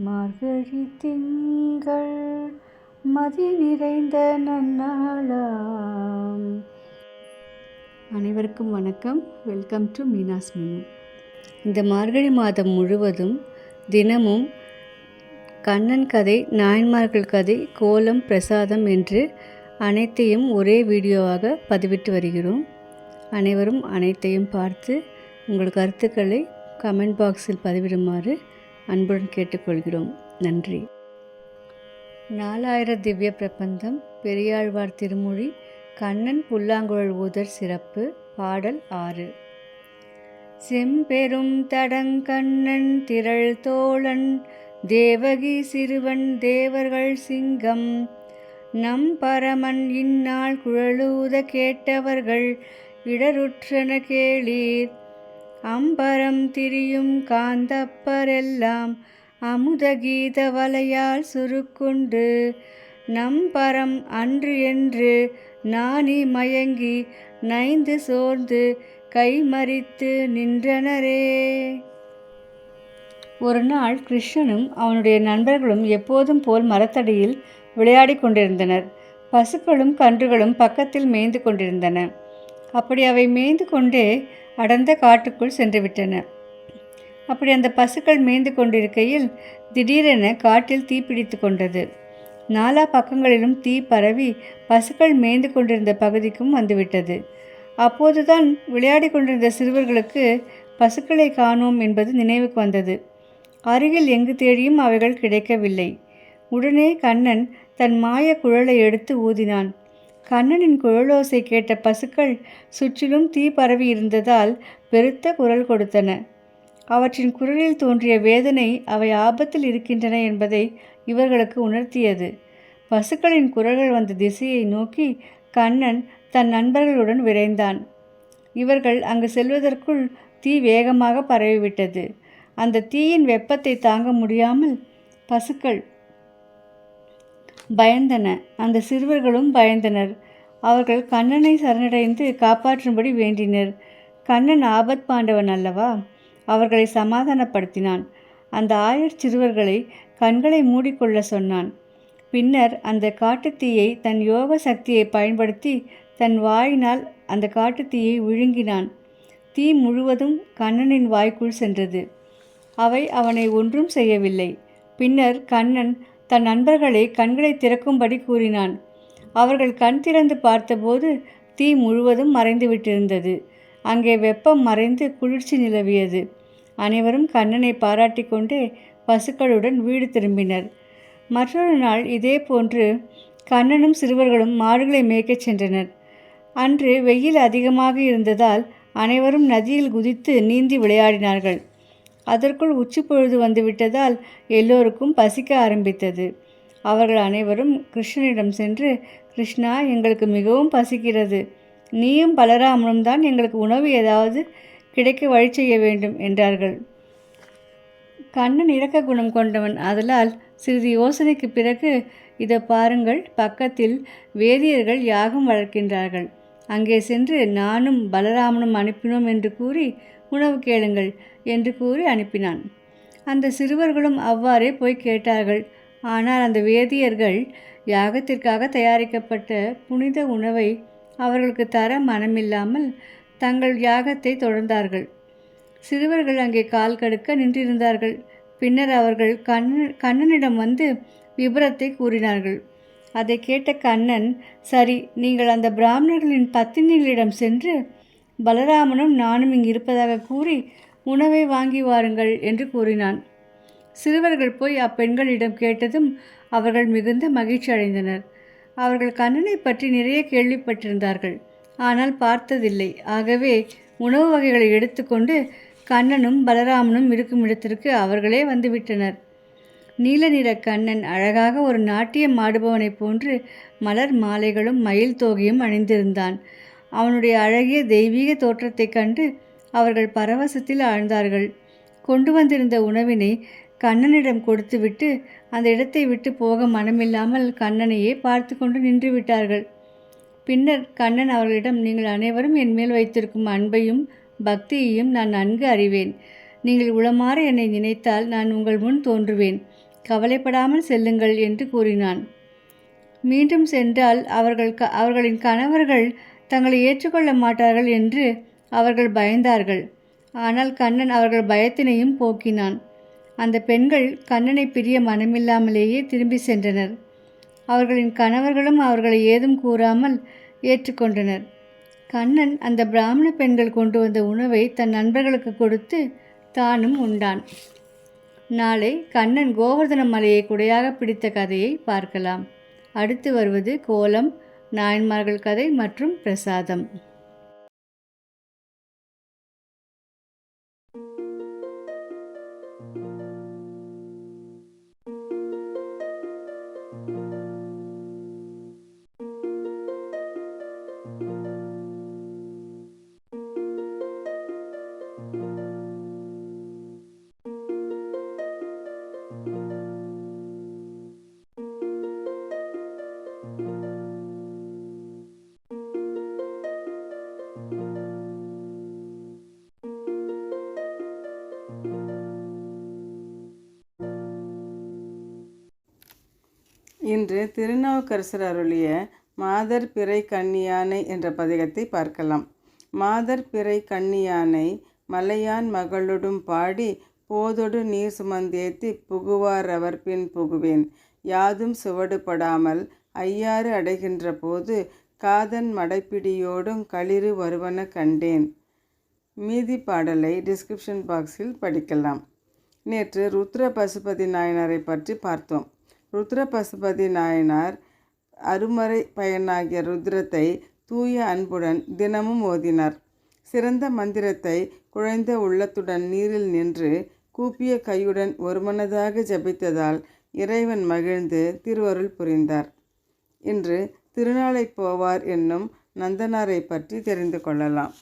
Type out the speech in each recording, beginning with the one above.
மார்கழி திங்கள் மதி நிறைந்த நன்னாளாம். அனைவருக்கும் வணக்கம். Welcome to Meena's menu. இந்த மார்கழி மாதம் முழுவதும் தினமும் கண்ணன் கதை, நாயன்மார்கள் கதை, கோலம், பிரசாதம் என்று அனைத்தையும் ஒரே வீடியோவாக பதிவிட்டு வருகிறோம். அனைவரும் அனைத்தையும் பார்த்து உங்கள் கருத்துக்களை கமெண்ட் பாக்ஸில் பதிவிடுமாறு அன்புடன் கேட்டுக்கொள்கிறோம். நன்றி. 4000 திவ்ய பிரபந்தம், பெரியாழ்வார் திருமொழி, கண்ணன் புல்லாங்குழல் ஊதர் சிறப்பு. பாடல் 6. செம்பெரும் தடங்கண்ணன் திரள் தோழன் தேவகி சிறுவன் தேவர்கள் சிங்கம் நம் பரமன் இந்நாள் குழலூத கேட்டவர்கள் இடருற்றன கேளீர். அம்பரம் திரியும் காந்தப்பரெல்லாம் அமுத கீத வலையால் சுருக்குண்டு நம்பரம் அன்று என்று நாணி மயங்கி நைந்து சோர்ந்து கைமறித்து நின்றனரே. ஒரு நாள் கிருஷ்ணனும் அவனுடைய நண்பர்களும் எப்போதும் போல் மரத்தடியில் விளையாடி கொண்டிருந்தனர். பசுக்களும் கன்றுகளும் பக்கத்தில் மேய்ந்து கொண்டிருந்தன. அப்படி அவை மேய்ந்து கொண்டே அடர்ந்த காட்டுக்குள் சென்றுவிட்டன. அப்படி அந்த பசுக்கள் மேய்ந்து கொண்டிருக்கையில் திடீரென காட்டில் தீப்பிடித்து கொண்டது. நாலா பக்கங்களிலும் தீ பரவி பசுக்கள் மேய்ந்து கொண்டிருந்த பகுதிக்கும் வந்துவிட்டது. அப்போதுதான் விளையாடி கொண்டிருந்த சிறுவர்களுக்கு பசுக்களை காணோம் என்பது நினைவுக்கு வந்தது. அருகில் எங்கு தேடியும் அவைகள் கிடைக்கவில்லை. உடனே கண்ணன் தன் மாய குழலை எடுத்து ஊதினான். கண்ணனின் குழலோசை கேட்ட பசுக்கள் சுற்றிலும் தீ பரவி இருந்ததால் பெருத்த குரல் கொடுத்தன. அவற்றின் குரலில் தோன்றிய வேதனை அவை ஆபத்தில் இருக்கின்றன என்பதை இவர்களுக்கு உணர்த்தியது. பசுக்களின் குரல்கள் வந்த திசையை நோக்கி கண்ணன் தன் நண்பர்களுடன் விரைந்தான். இவர்கள் அங்கு செல்வதற்குள் தீ வேகமாக பரவிவிட்டது. அந்த தீயின் வெப்பத்தை தாங்க முடியாமல் பசுக்கள் பயந்தன. அந்த சிறுவர்களும் பயந்தனர். அவர்கள் கண்ணனை சரணடைந்து காப்பாற்றும்படி வேண்டினர். கண்ணன் ஆபத் பாண்டவன் அல்லவா? அவர்களை சமாதானப்படுத்தினான். அந்த 1000 சிறுவர்களை கண்களை மூடிக்கொள்ள சொன்னான். பின்னர் அந்த காட்டுத்தீயை தன் யோக சக்தியை பயன்படுத்தி தன் வாயினால் அந்த காட்டுத்தீயை விழுங்கினான். தீ முழுவதும் கண்ணனின் வாய்க்குள் சென்றது. அவை அவனை ஒன்றும் செய்யவில்லை. பின்னர் கண்ணன் தன் நண்பர்களை கண்களை திறக்கும்படி கூறினான். அவர்கள் கண் திறந்து பார்த்தபோது தீ முழுவதும் மறைந்துவிட்டிருந்தது. அங்கே வெப்பம் மறைந்து குளிர்ச்சி நிலவியது. அனைவரும் கண்ணனை பாராட்டி கொண்டே பசுக்களுடன் வீடு திரும்பினர். மற்றொரு நாள் இதே போன்று கண்ணனும் சிறுவர்களும் மாடுகளை மேய்க்கச் சென்றனர். அன்று வெயில் அதிகமாக இருந்ததால் அனைவரும் நதியில் குதித்து நீந்தி விளையாடினார்கள். அதற்குள் உச்சி பொழுது வந்துவிட்டதால் எல்லோருக்கும் பசிக்க ஆரம்பித்தது. அவர்கள் அனைவரும் கிருஷ்ணனிடம் சென்று, கிருஷ்ணா, எங்களுக்கு மிகவும் பசிக்கிறது. நீயும் பலராமனும் தான் எங்களுக்கு உணவு ஏதாவது கிடைக்க வழி செய்ய வேண்டும் என்றார்கள். கண்ணன் இரக்க குணம் கொண்டவன். ஆதலால் சிறிது யோசனைக்கு பிறகு, இதை பாருங்கள், பக்கத்தில் வேதியர்கள் யாகம் வளர்க்கின்றார்கள். அங்கே சென்று நானும் பலராமனும் அனுப்பினோம் என்று கூறி உணவு கேளுங்கள் என்று கூறி அனுப்பினான். அந்த சிறுவர்களும் அவ்வாறே போய் கேட்டார்கள். ஆனால் அந்த வேதியர்கள் யாகத்திற்காக தயாரிக்கப்பட்ட புனித உணவை அவர்களுக்கு தர மனமில்லாமல் தங்கள் யாகத்தை தொடர்ந்தார்கள். சிறுவர்கள் அங்கே கால் கடுக்க நின்றிருந்தார்கள். பின்னர் அவர்கள் கண்ணனிடம் வந்து விபரத்தை கூறினார்கள். அதை கேட்ட கண்ணன், சரி, நீங்கள் அந்த பிராமணர்களின் பத்தினிகளிடம் சென்று பலராமனும் நானும் இங்கு இருப்பதாக கூறி உணவை வாங்கி வாருங்கள் என்று கூறினான். சிறுவர்கள் போய் அப்பெண்களிடம் கேட்டதும் அவர்கள் மிகுந்த மகிழ்ச்சி அடைந்தனர். அவர்கள் கண்ணனை பற்றி நிறைய கேள்விப்பட்டிருந்தார்கள், ஆனால் பார்த்ததில்லை. ஆகவே உணவு வகைகளை எடுத்துக்கொண்டு கண்ணனும் பலராமனும் இருக்கும் இடத்திற்கு அவர்களே வந்துவிட்டனர். நீல நிற கண்ணன் அழகாக ஒரு நாட்டியம் ஆடுபவனைப் போன்று மலர் மாலைகளும் மயில் தோகையும் அணிந்திருந்தான். அவனுடைய அழகிய தெய்வீக தோற்றத்தைக் கண்டு அவர்கள் பரவசத்தில் ஆழ்ந்தார்கள். கொண்டு வந்திருந்த உணவினை கண்ணனிடம் கொடுத்துவிட்டு அந்த இடத்தை விட்டு போக மனமில்லாமல் கண்ணனையே பார்த்து கொண்டு நின்று விட்டார்கள். பின்னர் கண்ணன் அவர்களிடம், நீங்கள் அனைவரும் என் மேல் வைத்திருக்கும் அன்பையும் பக்தியையும் நான் நன்கு அறிவேன். நீங்கள் உளமாற என்னை நினைத்தால் நான் உங்கள் முன் தோன்றுவேன். கவலைப்படாமல் செல்லுங்கள் என்று கூறினான். மீண்டும் சென்றால் அவர்களின் கணவர்கள் தங்களை ஏற்றுக்கொள்ள மாட்டார்கள் என்று அவர்கள் பயந்தார்கள். ஆனால் கண்ணன் அவர்கள் பயத்தினையும் போக்கினான். அந்த பெண்கள் கண்ணனை பிரிய மனமில்லாமலேயே திரும்பி சென்றனர். அவர்களின் கணவர்களும் அவர்களை ஏதும் கூறாமல் ஏற்றுக்கொண்டனர். கண்ணன் அந்த பிராமண பெண்கள் கொண்டு வந்த உணவை தன் நண்பர்களுக்கு கொடுத்து தானும் உண்டான். நாளை கண்ணன் கோவர்தன மலையை குடையாக பிடித்த கதையை பார்க்கலாம். அடுத்து வருவது கோலம், நாயன்மார்கள் கதை மற்றும் பிரசாதம். இன்று திருநாவுக்கரசர் அருளிய மாதர் பிறை கண்ணியானை என்ற பதிகத்தை பார்க்கலாம். மாதர் பிறை கண்ணியானை மலையான் மகளொடும் பாடி போதொடு நீர் சுமந்தேத்தி புகுவார் அவர் பின் புகுவேன். யாதும் சுவடுபடாமல் ஐயாறு அடைகின்ற போது காதன் மடைப்பிடியோடும் களிறு வருவன கண்டேன். மீதி பாடலை டிஸ்கிரிப்ஷன் பாக்ஸில் படிக்கலாம். நேற்று ருத்ர பசுபதி நாயனாரை பற்றி பார்த்தோம். ருத்ர பசுபதி நாயனார் அருமறை பயனாகிய ருத்ரத்தை தூய அன்புடன் தினமும் ஓதினார். சிறந்த மந்திரத்தை குழைந்த உள்ளத்துடன் நீரில் நின்று கூப்பிய கையுடன் ஒருமனதாக ஜபித்ததால் இறைவன் மகிழ்ந்து திருவருள் புரிந்தார். இன்று திருநாளை போவார் என்னும் நந்தனாரை பற்றி தெரிந்து கொள்ளலாம்.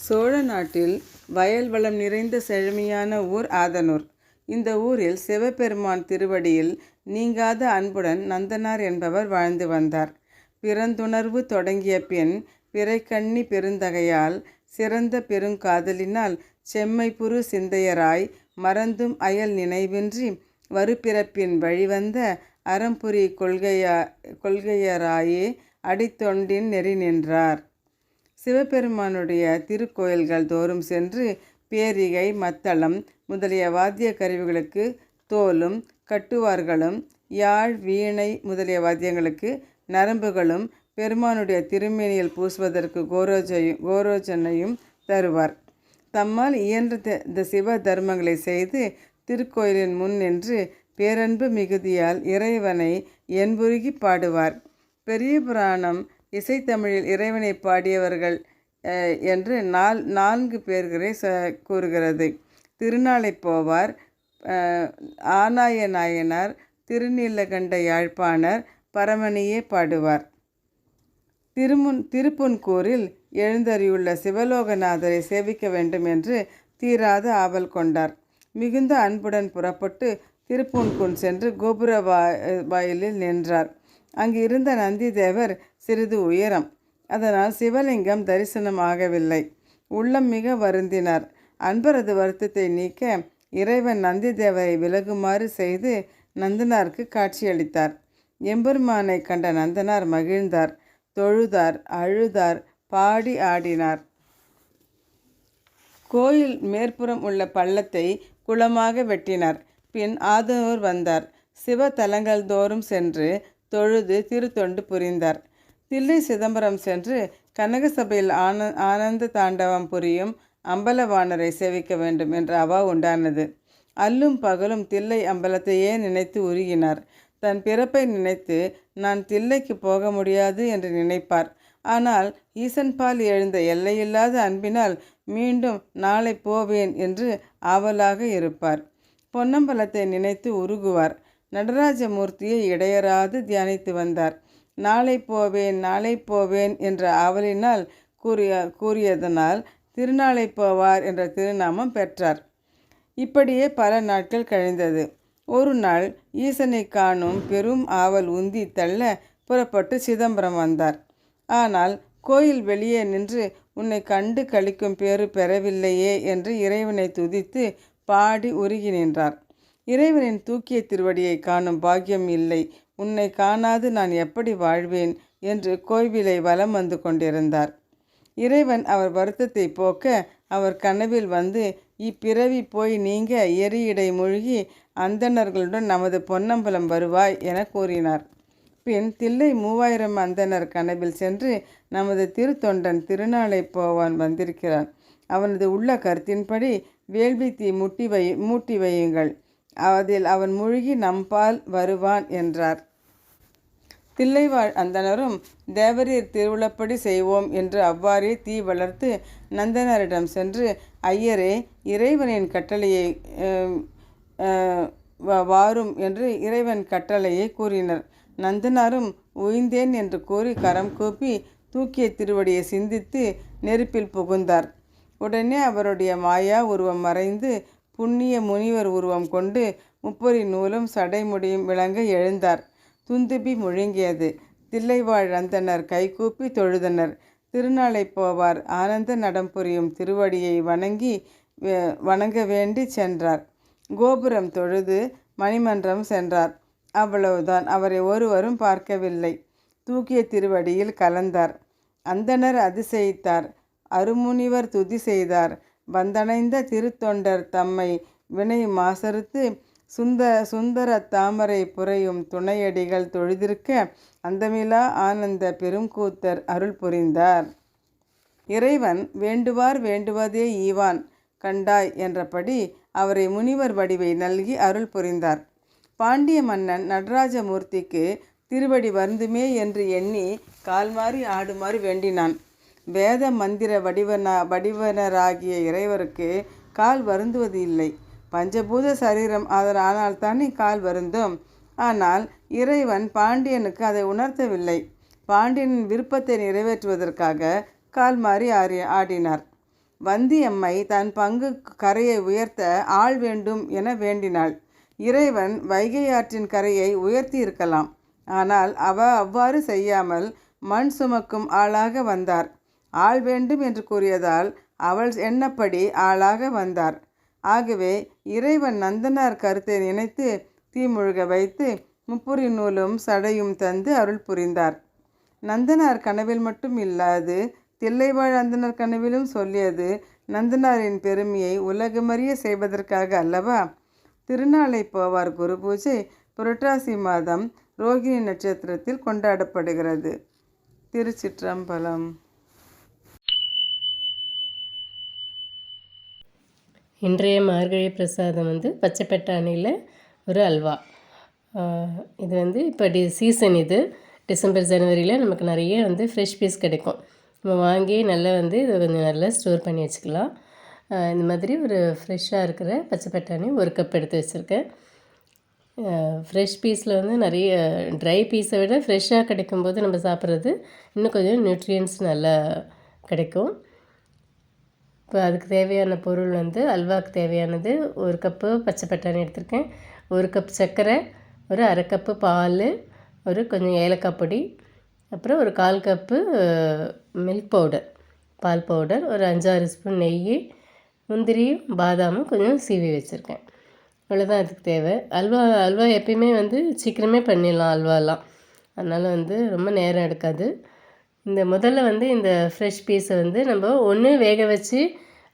சோழ நாட்டில் வயல் வளம் நிறைந்த செழுமையான ஊர் ஆதனூர். இந்த ஊரில் சிவபெருமான் திருவடியில் நீங்காத அன்புடன் நந்தனார் என்பவர் வாழ்ந்து வந்தார். பிறந்துணர்வு தொடங்கிய பின் பிறைக்கண்ணி பெருந்தகையால் சிறந்த பெருங்காதலினால் செம்மைப்புறு சிந்தையராய் மறந்தும் அயல் நினைவின்றி வருபிறப்பின் வழிவந்த அறம்புரி கொள்கையராயே அடித்தொண்டின் நெறி நின்றார். சிவபெருமானுடைய திருக்கோயில்கள் தோறும் சென்று பேரிகை, மத்தளம் முதலிய வாத்திய கருவிகளுக்கு தோலும், கட்டுவார்களும், யாழ், வீணை முதலிய வாத்தியங்களுக்கு நரம்புகளும் பெருமானுடைய திருமேனியில் பூசுவதற்கு கோரோஜனையும் தருவார். தம்மால் இயன்ற சிவ தர்மங்களை செய்து திருக்கோயிலின் முன் நின்று பேரன்பு மிகுதியால் இறைவனை என்புருகி பாடுவார். பெரிய புராணம் இசைத்தமிழில் இறைவனை பாடியவர்கள் என்று 4 பேர்களை கூறுகிறது. திருநாளை போவார், ஆனாய நாயனார், திருநீலகண்ட யாழ்ப்பாணர், பரமணியே பாடுவார். திருப்புன்கூரில் எழுந்தறியுள்ள சிவலோகநாதரை சேவிக்க வேண்டும் என்று தீராத ஆவல் கொண்டார். மிகுந்த அன்புடன் புறப்பட்டு திருப்புன்கூர் சென்று கோபுர வாயிலில் நின்றார். அங்கு இருந்த நந்தி தேவர் சிறிது உயரம். அதனால் சிவலிங்கம் தரிசனம் ஆகவில்லை. உள்ளம் மிக வருந்தினார். அன்பரது வருத்தத்தை நீக்க இறைவன் நந்தி தேவரை விலகுமாறு செய்து நந்தனாருக்கு காட்சியளித்தார். எம்பெருமானை கண்ட நந்தனார் மகிழ்ந்தார், தொழுதார், அழுதார், பாடி ஆடினார். கோயில் மேற்புறம் உள்ள பள்ளத்தை குளமாக வெட்டினார். பின் ஆதனூர் வந்தார். சிவ தலங்கள் தோறும் சென்று தொழுது திருத்தொண்டு புரிந்தார். தில்லை சிதம்பரம் சென்று கனகசபையில் ஆனந்த தாண்டவம் புரியும் அம்பலவாணரை சேவிக்க வேண்டும் என்ற அவா உண்டானது. அல்லும் பகலும் தில்லை அம்பலத்தையே நினைத்து உருகினார். தன் பிறப்பை நினைத்து நான் தில்லைக்கு போக முடியாது என்று நினைப்பார். ஆனால் ஈசன்பால் எழுந்த எல்லையில்லாத அன்பினால் மீண்டும் நாளை போவேன் என்று ஆவலாக இருப்பார். பொன்னம்பலத்தை நினைத்து உருகுவார். நடராஜமூர்த்தியை இடையராது தியானித்து வந்தார். நாளை போவேன், நாளை போவேன் என்ற ஆவலினால் கூறியதனால் திருநாளை போவார் என்ற திருநாமம் பெற்றார். இப்படியே பல நாட்கள் கழிந்தது. ஒரு நாள் ஈசனை காணும் பெரும் ஆவல் உந்தி தள்ள புறப்பட்டு சிதம்பரம் வந்தார். ஆனால் கோயில் வெளியே நின்று உன்னை கண்டு கழிக்கும் பேறு பெறவில்லையே என்று இறைவனை துதித்து பாடி உருகி நின்றார். இறைவனின் தூக்கிய திருவடியை காணும் பாக்கியம் இல்லை, உன்னை காணாது நான் எப்படி வாழ்வேன் என்று கோவிலை வலம் வந்து கொண்டிருந்தார். இறைவன் அவர் வருத்தத்தை போக்க அவர் கனவில் வந்து, இப்பிறவி போய் நீங்க எரியடை மூழ்கி அந்தணர்களுடன் நமது பொன்னம்பலம் வருவாய் என கூறினார். பின் தில்லை 3000 அந்தணர் கனவில் சென்று, நமது திருத்தொண்டன் திருநாளை போவான் வந்திருக்கிறான், அவனது உள்ள கருத்தின்படி வேள்வி தீ மூட்டி வையுங்கள், அதில் அவன் மூழ்கி நம்பால் வருவான் என்றார். தில்லைவாழ் அந்தணரும் தேவரீர் திருவுளப்படி செய்வோம் என்று அவ்வாறே தீ வளர்த்து நந்தனரிடம் சென்று, ஐயரே, இறைவனின் கட்டளையை வாரும் என்று இறைவன் கட்டளையை கூறினர். நந்தனாரும் உய்ந்தேன் என்று கூறி கரம் கூப்பி தூக்கிய திருவடியை சிந்தித்து நெருப்பில் புகுந்தார். உடனே அவருடைய மாயா உருவம் மறைந்து புண்ணிய முனிவர் உருவம் கொண்டு முப்பொறி நூலும் சடைமுடியும் விளங்க எழுந்தார். துந்துபி முழுங்கியது. தில்லைவாழ் அந்தனர் கைகூப்பி தொழுதனர். திருநாளை போவார் ஆனந்த நடம் புரியும் திருவடியை வணங்க வேண்டி சென்றார். கோபுரம் தொழுது மணிமன்றம் சென்றார். அவ்வளவுதான். அவரை ஒருவரும் பார்க்கவில்லை. தூக்கிய திருவடியில் கலந்தார். அந்தணர் அதிசயித்தார். அருமுனிவர் துதி செய்தார். வந்தணைந்த திருத்தொண்டர் தம்மை வினை மாசறுத்து சுந்தர தாமரை புரையும் துணையடிகள் தொழுதிருக்க அந்தமிலா ஆனந்த பெருங்கூத்தர் அருள் புரிந்தார். இறைவன் வேண்டுவார் வேண்டுவதே ஈவான் கண்டாய் என்றபடி அவரை முனிவர் வடிவை நல்கி அருள் புரிந்தார். பாண்டிய மன்னன் நடராஜமூர்த்திக்கு திருவடி வருந்துமே என்று எண்ணி கால்மாறி ஆடுமாறு வேண்டினான். வேத மந்திர வடிவனராகிய இறைவருக்கு கால் வருந்துவது இல்லை. பஞ்சபூத சரீரம் ஆனால் தானே கால் வருந்தும். ஆனால் இறைவன் பாண்டியனுக்கு அதை உணர்த்தவில்லை. பாண்டியனின் விருப்பத்தை நிறைவேற்றுவதற்காக கால் மாறி ஆடினார். வந்தியம்மை தன் பங்கு கரையை உயர்த்த ஆள் வேண்டும் என வேண்டினாள். இறைவன் வைகை ஆற்றின் கரையை உயர்த்தி இருக்கலாம். ஆனால் அவ்வாறு செய்யாமல் மண் சுமக்கும் ஆளாக வந்தார். ஆள் வேண்டும் என்று கூறியதால் அவள் எண்ணப்படி ஆளாக வந்தார். ஆகவே இறைவன் நந்தனார் கருத்தை நினைத்து தீமுழுக வைத்து முப்புரி நூலும் சடையும் தந்து அருள் புரிந்தார். நந்தனார் கனவில் மட்டும் இல்லாது தில்லைவாழ் அந்தனர் கனவிலும் சொல்லியது நந்தனாரின் பெருமையை உலகமறிய செய்வதற்காக அல்லவா? திருநாளை போவார் குரு பூஜை புரட்டாசி மாதம் ரோகிணி நட்சத்திரத்தில் கொண்டாடப்படுகிறது. திருச்சிற்றம்பலம். இன்றைய மார்கழி பிரசாதம் பச்சை பட்டாணியில் ஒரு அல்வா. இது இப்போ சீசன். இது டிசம்பர் ஜனவரியில் நமக்கு நிறைய ஃப்ரெஷ் பீஸ் கிடைக்கும். நம்ம வாங்கி நல்லா இதை கொஞ்சம் நல்லா ஸ்டோர் பண்ணி வச்சுக்கலாம். இந்த மாதிரி ஒரு ஃப்ரெஷ்ஷாக இருக்கிற பச்சை பட்டாணி 1 கப் எடுத்து வச்சுருக்கேன். ஃப்ரெஷ் பீஸில் நிறைய ட்ரை பீஸை விட ஃப்ரெஷ்ஷாக கிடைக்கும்போது நம்ம சாப்பிட்றது இன்னும் கொஞ்சம் நியூட்ரியன்ஸ் நல்லா கிடைக்கும். இப்போ அதுக்கு தேவையான பொருள் அல்வாவுக்கு தேவையானது 1 கப்பு பச்சை பட்டாணி எடுத்திருக்கேன், 1 கப் சர்க்கரை, ஒரு 1/2 கப்பு பால், ஒரு கொஞ்சம் ஏலக்காய் பொடி, அப்புறம் ஒரு 1/4 கப்பு மில்க் பவுடர், பால் பவுடர், ஒரு 5-6 ஸ்பூன் நெய், முந்திரியும் பாதாமும் கொஞ்சம் சீவி வச்சுருக்கேன். இவ்வளோதான் அதுக்கு தேவை. அல்வா எப்பயுமே சீக்கிரமே பண்ணிடலாம் அல்வாலாம். அதனால் ரொம்ப நேரம் எடுக்காது. இந்த முதல்ல இந்த ஃப்ரெஷ் பீஸை நம்ம ஒன்று வேக வச்சு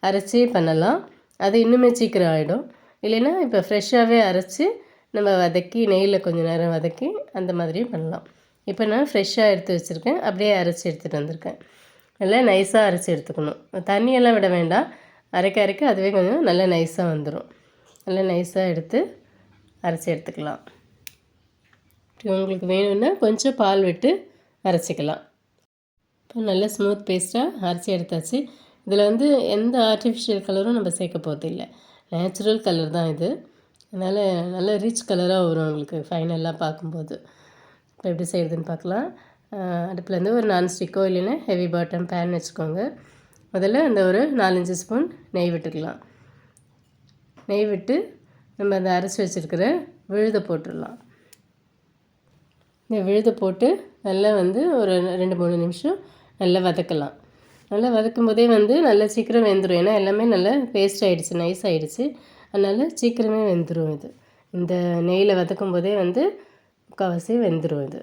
அரைச்சி பண்ணலாம், அது இன்னுமே சீக்கிரம் ஆகிடும். இல்லைன்னா இப்போ ஃப்ரெஷ்ஷாகவே அரைச்சி நம்ம வதக்கி நெய்யில் கொஞ்சம் நேரம் வதக்கி அந்த மாதிரியும் பண்ணலாம். இப்போ நான் ஃப்ரெஷ்ஷாக எடுத்து வச்சுருக்கேன், அப்படியே அரைச்சி எடுத்துகிட்டு வந்திருக்கேன். நல்லா நைஸாக அரைச்சி எடுத்துக்கணும். தண்ணியெல்லாம் விட வேண்டாம். அரைக்க அதுவே கொஞ்சம் நல்லா நைஸாக வந்துடும். நல்லா நைஸாக எடுத்து அரைச்சி எடுத்துக்கலாம். உங்களுக்கு வேணும்னா கொஞ்சம் பால் விட்டு அரைச்சிக்கலாம். இப்போ நல்ல ஸ்மூத் பேஸ்ட்டாக அரைச்சி எடுத்தாச்சு. இதில் எந்த ஆர்டிஃபிஷியல் கலரும் நம்ம சேர்க்க போகிறதில்லை, நேச்சுரல் கலர் தான் இது. அதனால் நல்ல ரிச் கலராக வரும் உங்களுக்கு ஃபைனலாக பார்க்கும்போது. இப்போ எப்படி செய்கிறதுன்னு பார்க்கலாம். அடுப்பில் ஒரு நான்ஸ்டிக்கோ இல்லைன்னா ஹெவி பாட்டம் பேன் வச்சுக்கோங்க. முதல்ல ஒரு 4-5 ஸ்பூன் நெய் விட்டுக்கலாம். நெய் விட்டு நம்ம அந்த அரைச்சி வச்சுருக்கிற விழுதை போட்டுடலாம். இந்த விழுதை போட்டு நல்லா ஒரு 2-3 நிமிஷம் நல்லா வதக்கலாம். நல்லா வதக்கும் போதே நல்லா சீக்கிரம் வெந்துடும். ஏன்னா எல்லாமே நல்லா பேஸ்ட் ஆகிடுச்சு, நைஸ் ஆகிடுச்சு. அதனால் சீக்கிரமே வெந்துடும் இது. இந்த நெய்யில் வதக்கும் போதே வந்து முக்கால்வாசி வெந்துடும் இது.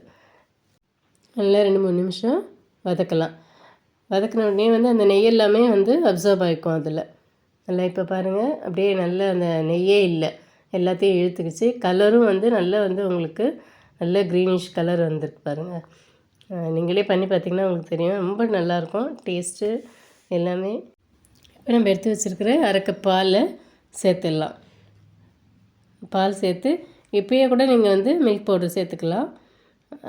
நல்லா 2-3 நிமிஷம் வதக்கலாம். வதக்கின உடனே வந்து அந்த நெய் எல்லாமே வந்து அப்சர்வ் ஆகிக்கும் அதில். நல்லா இப்போ பாருங்கள், அப்படியே நல்ல அந்த நெய்யே இல்லை, எல்லாத்தையும் இழுத்துக்கிச்சு. கலரும் வந்து நல்லா வந்து உங்களுக்கு நல்ல க்ரீனிஷ் கலர் வந்திருக்கு பாருங்கள். நீங்களே பண்ணி பார்த்தீங்கன்னா உங்களுக்கு தெரியும், ரொம்ப நல்லாயிருக்கும் டேஸ்ட்டு எல்லாமே. இப்போ நம்ம எடுத்து வச்சுருக்கிற 1/2 கப் பாலை சேர்த்துடலாம். பால் சேர்த்து இப்போயே கூட நீங்கள் வந்து மில்க் பவுடர் சேர்த்துக்கலாம்,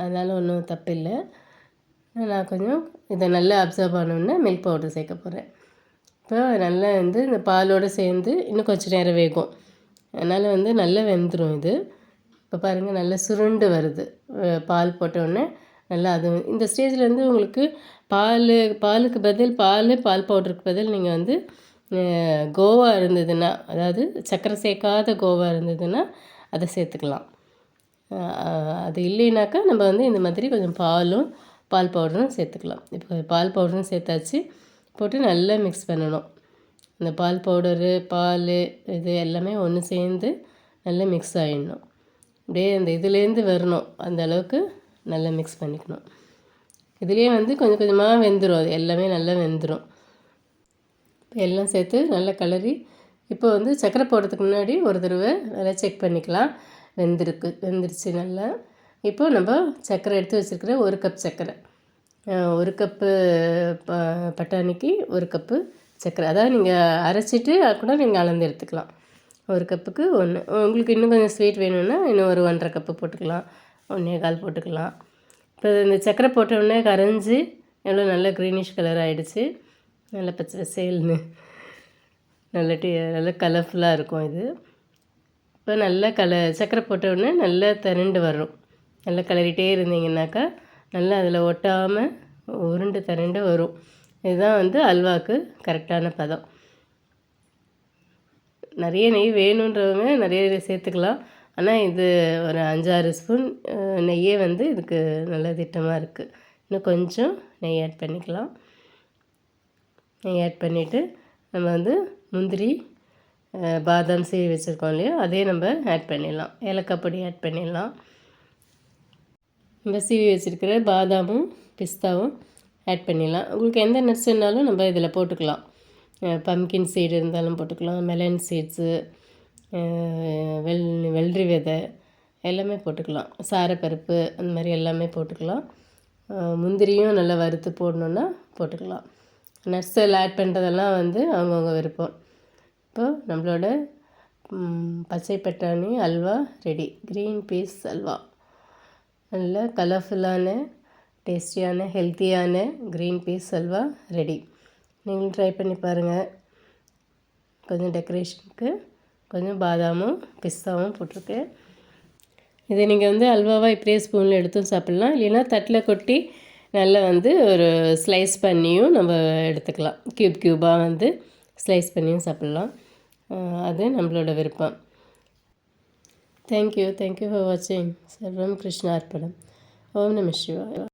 அதனால் ஒன்றும் தப்பில்லை. நான் கொஞ்சம் இதை நல்லா அப்சர்வ் ஆனோடனே மில்க் பவுடர் சேர்க்க போகிறேன். இப்போ நல்லா வந்து இந்த பாலோடு சேர்ந்து இன்னும் கொஞ்சம் நேரம் வேகும், அதனால் வந்து நல்லா வெந்துடும் இது. இப்போ பாருங்கள் நல்லா சுருண்டு வருது பால் போட்டோடனே. நல்லா அது இந்த ஸ்டேஜில் வந்து உங்களுக்கு பாலுக்கு பதில் பால் பவுடருக்கு பதில் நீங்கள் வந்து கோவா இருந்ததுன்னா, அதாவது சர்க்கரை சேர்க்காத கோவா இருந்ததுன்னா அதை சேர்த்துக்கலாம். அது இல்லைனாக்கா நம்ம வந்து இந்த மாதிரி கொஞ்சம் பால் பவுடரும் சேர்த்துக்கலாம். இப்போ பால் பவுடரும் சேர்த்தாச்சு, போட்டு நல்லா மிக்ஸ் பண்ணணும். இந்த பால் பவுடரு பால் இது எல்லாமே ஒன்று சேர்ந்து நல்லா மிக்ஸ் ஆகிடணும். அப்படியே அந்த இதுலேருந்து வரணும், அந்த அளவுக்கு நல்லா மிக்ஸ் பண்ணிக்கணும். இதுலேயே வந்து கொஞ்சம் கொஞ்சமாக வெந்துடும், அது எல்லாமே நல்லா வெந்துடும். இப்போ எல்லாம் சேர்த்து நல்லா கிளறி, இப்போ வந்து சர்க்கரை போடுறதுக்கு முன்னாடி ஒரு தடவை நல்லா செக் பண்ணிக்கலாம், வெந்துருச்சு நல்லா. இப்போ நம்ம சர்க்கரை எடுத்து வச்சுருக்கிற 1 கப் சர்க்கரை, 1 கப்பு பட்டாணிக்கு 1 கப்பு சர்க்கரை, அதாவது நீங்கள் அரைச்சிட்டு கூட நீங்கள் அளந்து எடுத்துக்கலாம். 1 கப்புக்கு 1. உங்களுக்கு இன்னும் கொஞ்சம் ஸ்வீட் வேணும்னா இன்னும் ஒரு 1.5 கப்பு போட்டுக்கலாம், 1.25 போட்டுக்கலாம். இப்போ இந்த சர்க்கரை போட்டோடனே கரைஞ்சி எவ்வளோ நல்ல க்ரீனிஷ் கலர் ஆகிடுச்சு, நல்ல பச்சை சேல்னு நல்ல கலர்ஃபுல்லாக இருக்கும் இது. இப்போ நல்லா சர்க்கரை போட்ட உடனே நல்லா திரண்டு வரும். நல்லா கிளறிட்டே இருந்தீங்கன்னாக்கா நல்லா அதில் ஒட்டாமல் உருண்டு திரண்டு வரும். இதுதான் வந்து அல்வாவுக்கு கரெக்டான பதம். நிறைய நெய் வேணுன்றவங்க நிறைய சேர்த்துக்கலாம், ஆனால் இது ஒரு 5-6 ஸ்பூன் நெய்யே வந்து இதுக்கு நல்ல திட்டமாக இருக்குது. இன்னும் கொஞ்சம் நெய் ஆட் பண்ணிக்கலாம். நெய் ஆட் பண்ணிவிட்டு நம்ம வந்து முந்திரி பாதாம் சீவி வச்சுருக்கோம் இல்லையா, அதே நம்ம ஆட் பண்ணிடலாம். ஏலக்காய் பொடி ஆட் பண்ணிடலாம். நம்ம சீவி வச்சுருக்கிற பாதாமும் பிஸ்தாவும் ஆட் பண்ணிடலாம். உங்களுக்கு எந்த நட்ஸ் வேணாலும் நம்ம இதில் போட்டுக்கலாம். பம்கின் சீடு இருந்தாலும் போட்டுக்கலாம், மெலன் சீட்ஸு, வெள்ளரி விதை எல்லாமே போட்டுக்கலாம், சாரப்பருப்பு அந்த மாதிரி எல்லாமே போட்டுக்கலாம். முந்திரியும் நல்லா வறுத்து போடணுன்னா போட்டுக்கலாம். நட்ஸ் எல்லாம் ஆட் பண்ணுறதெல்லாம் வந்து அவங்கவுங்க விருப்பம். இப்போ நம்மளோட பச்சை பட்டாணி halwa ready, green peas halwa. நல்ல கலர்ஃபுல்லான டேஸ்டியான ஹெல்த்தியான க்ரீன் பீஸ் அல்வா ரெடி. நீங்களும் ட்ரை பண்ணி பாருங்கள். கொஞ்சம் டெக்கரேஷனுக்கு கொஞ்சம் பாதாமும் பிஸ்தாவும் போட்டிருக்கேன். இதை நீங்கள் வந்து அல்வாவாக இப்படியே ஸ்பூனில் எடுத்தும் சாப்பிட்லாம், இல்லைன்னா தட்டில் கொட்டி நல்லா வந்து ஒரு ஸ்லைஸ் பண்ணியும் நம்ம எடுத்துக்கலாம். க்யூபாக வந்து ஸ்லைஸ் பண்ணியும் சாப்பிட்லாம், அது நம்மளோட விருப்பம். தேங்க்யூ ஃபார் வாட்சிங். சர்வம் கிருஷ்ணார்ப்பணம். ஓம் நம சிவாய.